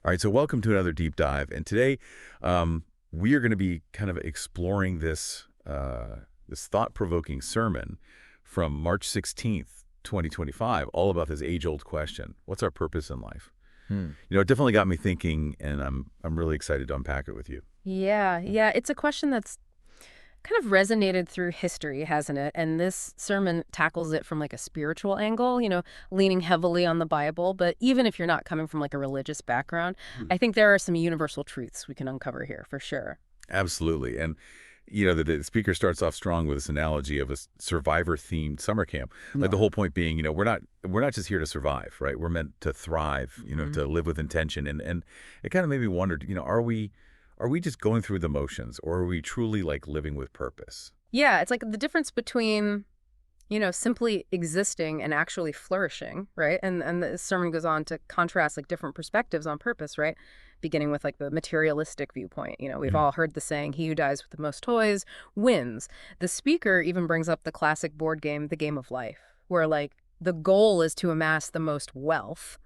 All right, so welcome to another deep dive, and today we are going to be kind of exploring this thought-provoking sermon from March 16th, 2025, all about this age-old question: what's our purpose in life? Hmm. It definitely got me thinking, and I'm really excited to unpack it with you. Yeah. It's a question that's kind of resonated through history, hasn't it? And this sermon tackles it from like a spiritual angle, leaning heavily on the Bible. But even if you're not coming from like a religious background, Hmm. I think there are some universal truths we can uncover here for sure. Absolutely, and the speaker starts off strong with this analogy of a survivor-themed summer camp. Like the Yeah. whole point being, we're not just here to survive, right? We're meant to thrive, Hmm. to live with intention. And it kind of made me wonder, are we just going through the motions, or are we truly like living with purpose? Yeah, it's like the difference between simply existing and actually flourishing, right? And the sermon goes on to contrast like different perspectives on purpose, right? Beginning with like the materialistic viewpoint. We've Mhm. all heard the saying, he who dies with the most toys wins. The speaker even brings up the classic board game, The Game of Life, where like the goal is to amass the most wealth,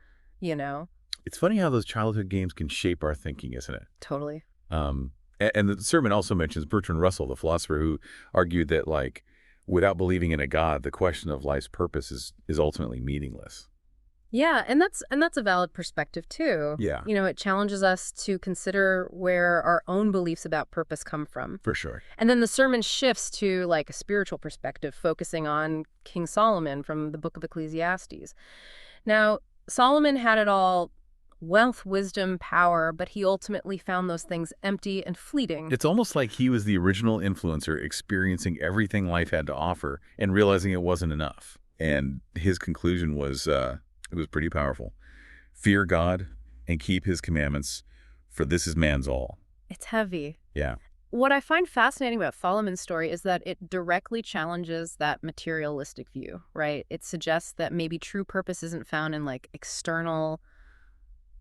you know? It's funny how those childhood games can shape our thinking, isn't it? Totally. And the sermon also mentions Bertrand Russell, the philosopher, who argued that, like, without believing in a God, the question of life's purpose is ultimately meaningless. Yeah, and that's a valid perspective too. Yeah, It challenges us to consider where our own beliefs about purpose come from. for sure. And then the sermon shifts to like a spiritual perspective, focusing on King Solomon from the book of Ecclesiastes. Now, Solomon had it all: wealth, wisdom, power, but he ultimately found those things empty and fleeting. It's almost like he was the original influencer experiencing everything life had to offer and realizing it wasn't enough. And his conclusion was it was pretty powerful. Fear God and keep his commandments, for this is man's all. It's heavy. Yeah. What I find fascinating about Solomon's story is that it directly challenges that materialistic view, right? It suggests that maybe true purpose isn't found in like external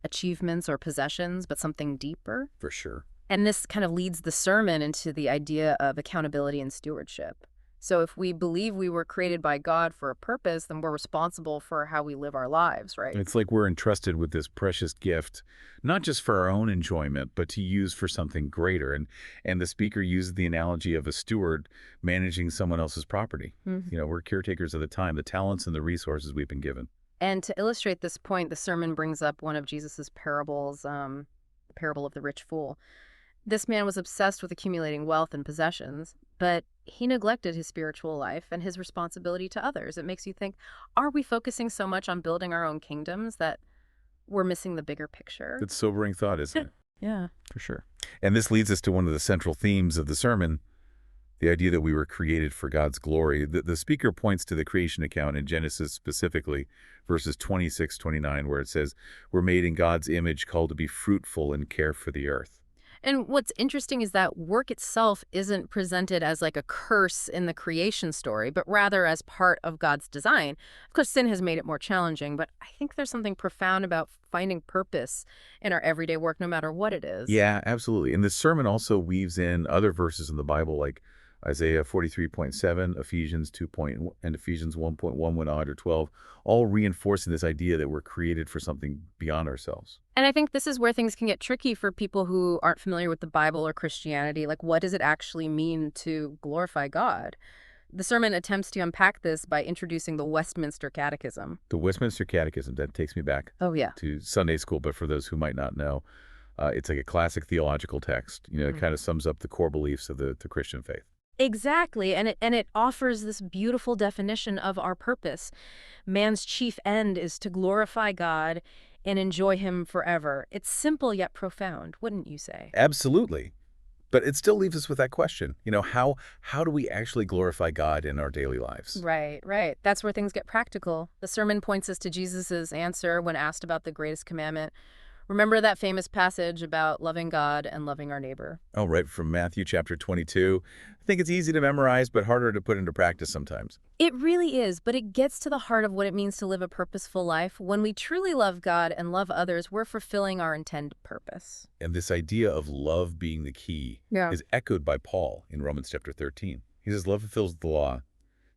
achievements or possessions, but something deeper. For sure. And this kind of leads the sermon into the idea of accountability and stewardship. So if we believe we were created by God for a purpose, then we're responsible for how we live our lives, right? It's like we're entrusted with this precious gift, not just for our own enjoyment, but to use for something greater. And the speaker used the analogy of a steward managing someone else's property. Mhm. We're caretakers of the time, the talents, and the resources we've been given. And to illustrate this point, the sermon brings up one of Jesus's parables, the parable of the rich fool. This man was obsessed with accumulating wealth and possessions, but he neglected his spiritual life and his responsibility to others. It makes you think, are we focusing so much on building our own kingdoms that we're missing the bigger picture? It's a sobering thought, isn't it? Yeah, for sure. And this leads us to one of the central themes of the sermon, the idea that we were created for God's glory. The speaker points to the creation account in Genesis specifically, verses 26-29, where it says, we're made in God's image, called to be fruitful and care for the earth. And what's interesting is that work itself isn't presented as like a curse in the creation story, but rather as part of God's design. Of course, sin has made it more challenging, but I think there's something profound about finding purpose in our everyday work, no matter what it is. Yeah, absolutely. And this sermon also weaves in other verses in the Bible like Isaiah 43.7, Ephesians 2. And Ephesians 1.1 when odd or 12, all reinforcing this idea that we're created for something beyond ourselves. And I think this is where things can get tricky for people who aren't familiar with the Bible or Christianity. Like, what does it actually mean to glorify God? The sermon attempts to unpack this by introducing the Westminster Catechism. The Westminster Catechism, that takes me back Oh, yeah. to Sunday school, but for those who might not know, it's like a classic theological text. It kind of sums up the core beliefs of the Christian faith. Exactly. And it offers this beautiful definition of our purpose. Man's chief end is to glorify God and enjoy him forever. It's simple yet profound, wouldn't you say? Absolutely. But it still leaves us with that question. How do we actually glorify God in our daily lives? Right. That's where things get practical. The sermon points us to Jesus's answer when asked about the greatest commandment. Remember that famous passage about loving God and loving our neighbor? Oh, right, from Matthew chapter 22. I think it's easy to memorize, but harder to put into practice sometimes. It really is, but it gets to the heart of what it means to live a purposeful life. When we truly love God and love others, we're fulfilling our intended purpose. And this idea of love being the key Yeah. is echoed by Paul in Romans chapter 13. He says, love fulfills the law.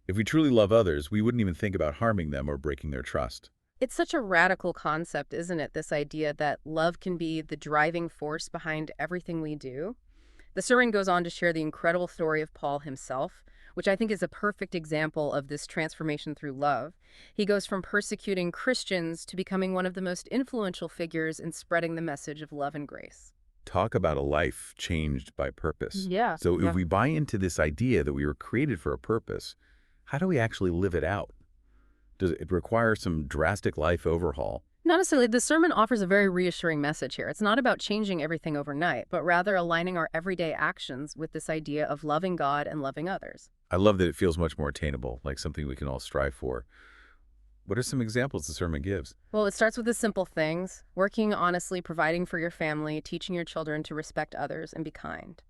If we truly love others, we wouldn't even think about harming them or breaking their trust. It's such a radical concept, isn't it? This idea that love can be the driving force behind everything we do. The sermon goes on to share the incredible story of Paul himself, which I think is a perfect example of this transformation through love. He goes from persecuting Christians to becoming one of the most influential figures in spreading the message of love and grace. Talk about a life changed by purpose. Yeah. So Yeah. if we buy into this idea that we were created for a purpose, how do we actually live it out? Does it require some drastic life overhaul? Not necessarily. The sermon offers a very reassuring message here. It's not about changing everything overnight, but rather aligning our everyday actions with this idea of loving God and loving others. I love that it feels much more attainable, like something we can all strive for. What are some examples the sermon gives? Well, it starts with the simple things: working honestly, providing for your family, teaching your children to respect others and be kind.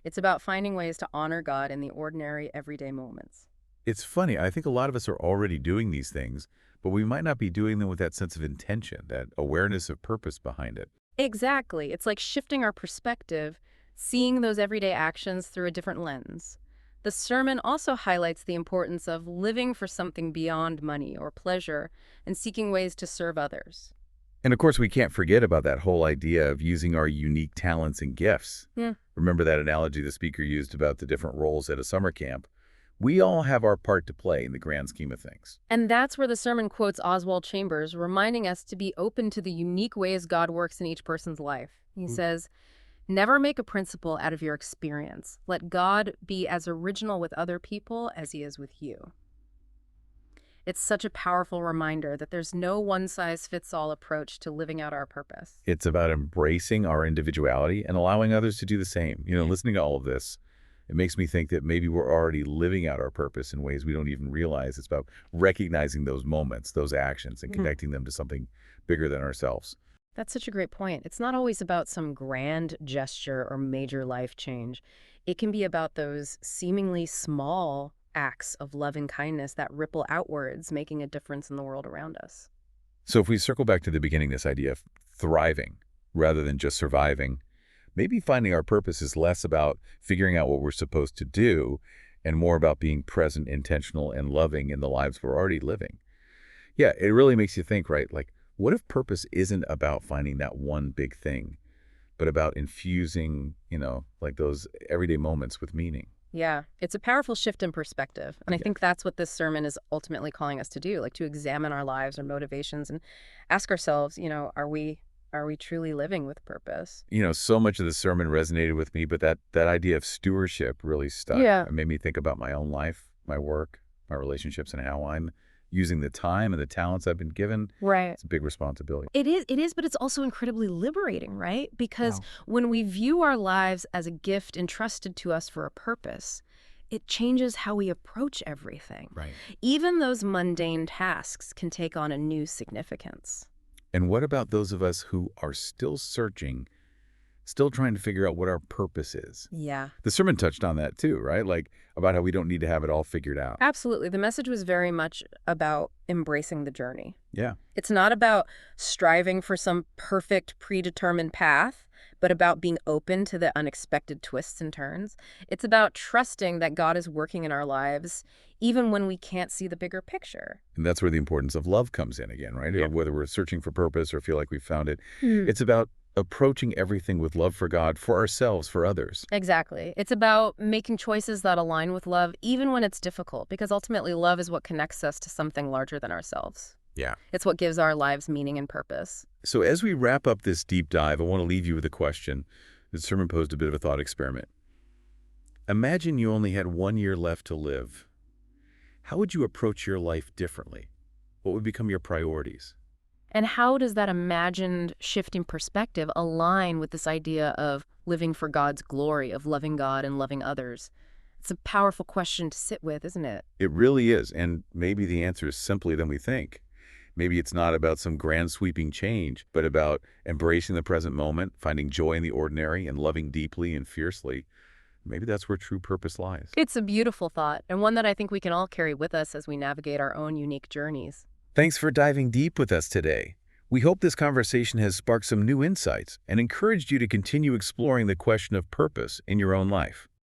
It's about finding ways to honor God in the ordinary, everyday moments. It's funny, I think a lot of us are already doing these things, but we might not be doing them with that sense of intention, that awareness of purpose behind it. Exactly. It's like shifting our perspective, seeing those everyday actions through a different lens. The sermon also highlights the importance of living for something beyond money or pleasure and seeking ways to serve others. And of course, we can't forget about that whole idea of using our unique talents and gifts. Yeah. Remember that analogy the speaker used about the different roles at a summer camp? We all have our part to play in the grand scheme of things. And that's where the sermon quotes Oswald Chambers, reminding us to be open to the unique ways God works in each person's life. He says, "Never make a principle out of your experience. Let God be as original with other people as he is with you." It's such a powerful reminder that there's no one-size-fits-all approach to living out our purpose. It's about embracing our individuality and allowing others to do the same. Listening to all of this, it makes me think that maybe we're already living out our purpose in ways we don't even realize. It's about recognizing those moments, those actions, and connecting them to something bigger than ourselves. That's such a great point. It's not always about some grand gesture or major life change. It can be about those seemingly small acts of love and kindness that ripple outwards, making a difference in the world around us. So if we circle back to the beginning, this idea of thriving rather than just surviving, maybe finding our purpose is less about figuring out what we're supposed to do and more about being present, intentional, and loving in the lives we're already living. Yeah, it really makes you think, right? Like, what if purpose isn't about finding that one big thing, but about infusing, like those everyday moments with meaning? Yeah, it's a powerful shift in perspective. And I Yeah. think that's what this sermon is ultimately calling us to do, like to examine our lives, our motivations, and ask ourselves, are we truly living with purpose? So much of the sermon resonated with me, but that idea of stewardship really stuck. Yeah. It made me think about my own life, my work, my relationships, and how I'm using the time and the talents I've been given. Right. It's a big responsibility. It is, but it's also incredibly liberating, right? Because Wow. when we view our lives as a gift entrusted to us for a purpose, it changes how we approach everything. Right. Even those mundane tasks can take on a new significance. And what about those of us who are still searching, still trying to figure out what our purpose is? Yeah. The sermon touched on that too, right? Like about how we don't need to have it all figured out. Absolutely. The message was very much about embracing the journey. Yeah. It's not about striving for some perfect predetermined path, but about being open to the unexpected twists and turns. It's about trusting that God is working in our lives, even when we can't see the bigger picture. And that's where the importance of love comes in again, right? Yeah. Whether we're searching for purpose or feel like we found it. Hmm. It's about approaching everything with love for God, for ourselves, for others. Exactly. It's about making choices that align with love, even when it's difficult, because ultimately love is what connects us to something larger than ourselves. Yeah. It's what gives our lives meaning and purpose. So as we wrap up this deep dive, I want to leave you with a question. The sermon posed a bit of a thought experiment. Imagine you only had 1 year left to live. How would you approach your life differently? What would become your priorities? And how does that imagined shifting perspective align with this idea of living for God's glory, of loving God and loving others? It's a powerful question to sit with, isn't it? It really is, and maybe the answer is simpler than we think. Maybe it's not about some grand sweeping change, but about embracing the present moment, finding joy in the ordinary, and loving deeply and fiercely. Maybe that's where true purpose lies. It's a beautiful thought, and one that I think we can all carry with us as we navigate our own unique journeys. Thanks for diving deep with us today. We hope this conversation has sparked some new insights and encouraged you to continue exploring the question of purpose in your own life.